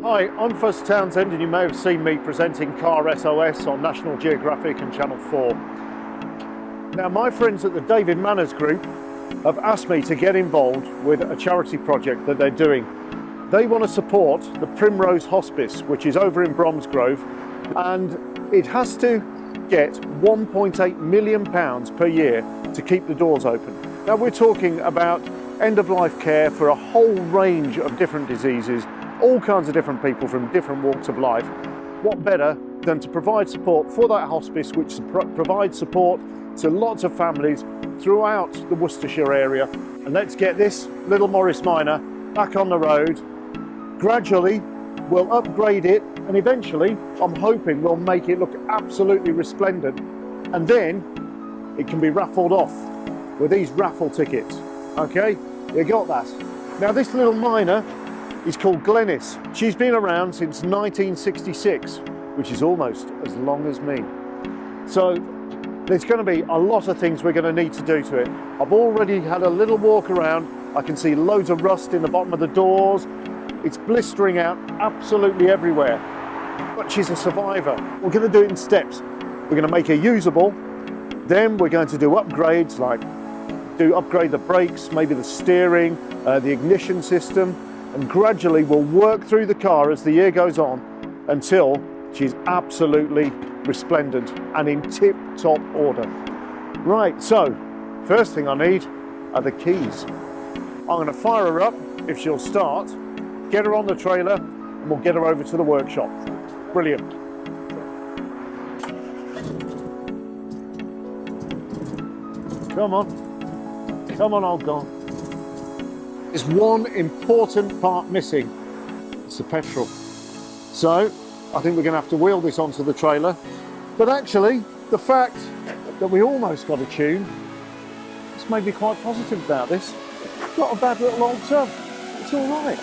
Hi, I'm Fuzz Townsend and you may have seen me presenting Car SOS on National Geographic and Channel 4. Now my friends at the David Manners Group have asked me to get involved with a charity project that they're doing. They want to support the Primrose Hospice, which is over in Bromsgrove, and it has to get £1.8 million per year to keep the doors open. Now we're talking about end-of-life care for a whole range of different diseases, all kinds of different people from different walks of life. What better than to provide support for that hospice, which provides support to lots of families throughout the Worcestershire area. And let's get this little Morris Minor back on the road. Gradually we'll upgrade it, and eventually I'm hoping we'll make it look absolutely resplendent, and then it can be raffled off with these raffle tickets. Okay, you got that. Now this little Minor is called Glenys. She's been around since 1966, which is almost as long as me. So there's going to be a lot of things we're going to need to do to it. I've already had a little walk around. I can see loads of rust in the bottom of the doors. It's blistering out absolutely everywhere. But she's a survivor. We're going to do it in steps. We're going to make her usable. Then we're going to do upgrades, like upgrade the brakes, maybe the steering, the ignition system, and gradually we'll work through the car as the year goes on until she's absolutely resplendent and in tip-top order. Right, so first thing I need are the keys. I'm going to fire her up if she'll start, get her on the trailer, and we'll get her over to the workshop. Brilliant. Come on, old girl. There's one important part missing. It's the petrol. So I think we're going to have to wheel this onto the trailer. But actually, the fact that we almost got a tune has made me quite positive about this. Not a bad little old tub. It's all right.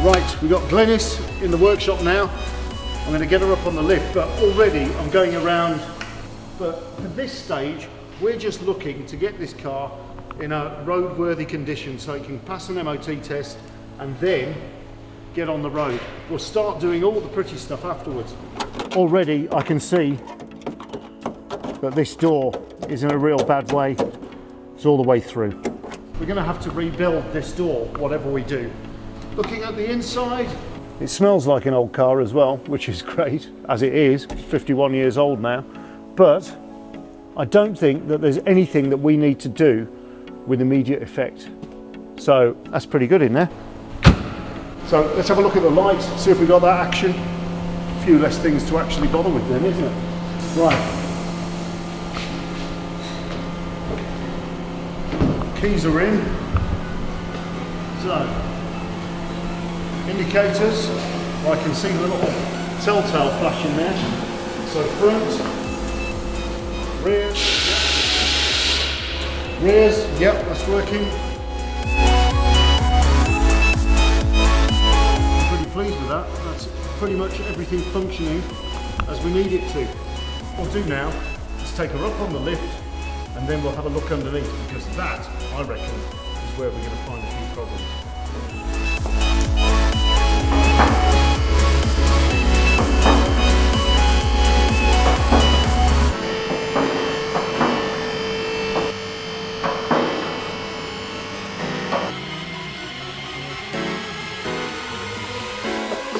Right, we've got Glenys in the workshop now. I'm going to get her up on the lift, but already I'm going around. But at this stage, we're just looking to get this car in a roadworthy condition so it can pass an MOT test and then get on the road. We'll start doing all the pretty stuff afterwards. Already I can see that this door is in a real bad way. It's all the way through. We're going to have to rebuild this door, whatever we do. Looking at the inside, it smells like an old car as well, which is great, as it is. It's 51 years old now. But I don't think that there's anything that we need to do with immediate effect. So that's pretty good in there. So let's have a look at the lights, see if we got that action. A few less things to actually bother with then, isn't it? Right. Keys are in. So, indicators, I can see the little telltale flashing there. So front, rears, yep. Rears, yep, that's working. I'm pretty pleased with that. That's pretty much everything functioning as we need it to. What we'll do now is take her up on the lift and then we'll have a look underneath, because that, I reckon, is where we're going to find a few problems.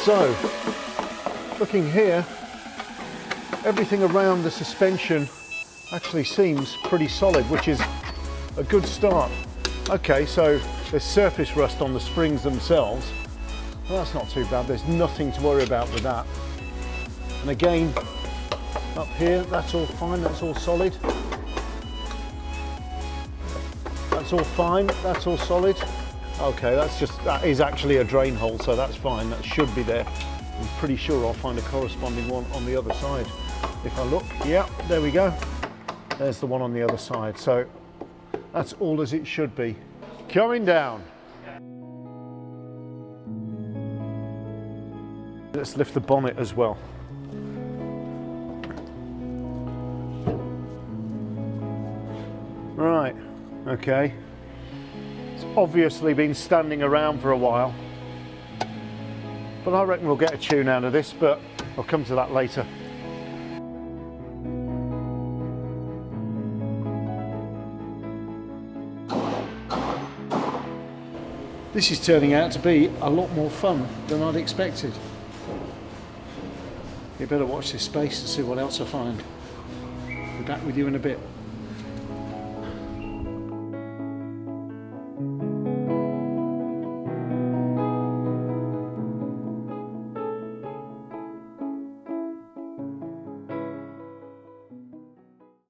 So, looking here, everything around the suspension actually seems pretty solid, which is a good start. Okay, so there's surface rust on the springs themselves. Well, that's not too bad. There's nothing to worry about with that. And again, up here, that's all fine, that's all solid. That's all fine, that's all solid. Okay, that is actually a drain hole, so that's fine, that should be there. I'm pretty sure I'll find a corresponding one on the other side. If I look, yeah, there we go. There's the one on the other side, so that's all as it should be. Coming down. Let's lift the bonnet as well. Right, okay. It's obviously been standing around for a while. But I reckon we'll get a tune out of this, but I'll come to that later. This is turning out to be a lot more fun than I'd expected. You better watch this space to see what else I find. Be back with you in a bit.